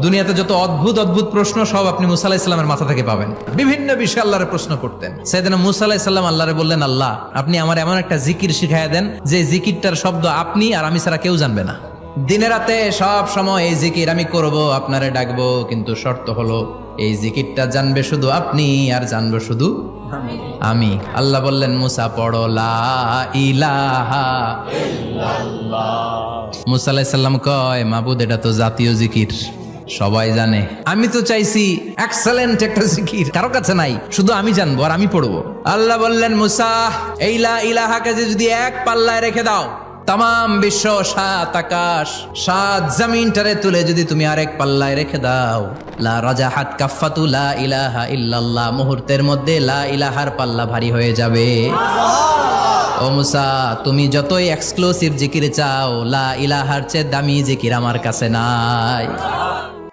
দুনিয়াতে যত অদ্ভুত অদ্ভুত প্রশ্ন সব আপনি মুসা আলাহিস সাল্লামের মাথা থেকে পাবেন। বিভিন্ন বিষয়ে আল্লাহরে প্রশ্ন করতেন। সাইয়েদনা মুসা আলাহিস সাল্লাম আল্লাহরে বললেন, আল্লাহ আপনি আমার এমন একটা জিকির শিখাইয়া দেন যে জিকিরটার শব্দ আপনি আর আমি ছাড়া কেউ জানবে না। দিনে রাতে সব সময় এই জিকির আমি করব, আপনারে ডাকবো, কিন্তু শর্ত হলো এই জিকিরটা জানবে শুধু আপনি আর জানবো শুধু আমি। আল্লাহ বললেন, মুসা পড়ো লা ইলাহা ইল্লাল্লাহ। মুসা আলাইহিস সালাম কয়, মাবুদ এটা তো জাতীয় জিকির, সবাই জানে। আমি তো চাইছি এক্সেলেন্ট একটা জিকির, কারো কাছে নাই, শুধু আমি জানবো আর আমি পড়বো। আল্লাহ বললেন, মুসা এই লা ইলাহাকে যদি এক পাল্লায় রেখে দাও, তাম বিশ্ব, 7 আকাশ 7 জমিনটারে তুলে যদি তুমি আরেক পাল্লায় রেখে দাও, লা রাজাহাত কাফাতু লা ইলাহা ইল্লাল্লাহ, মুহূর্তের মধ্যে লা ইলাহার পাল্লা ভারী হয়ে যাবে। ও মুসা, তুমি যতই এক্সক্লুসিভ জিকির চাও, লা ইলাহার চেয়ে দামি জিকির আমার কাছে নাই।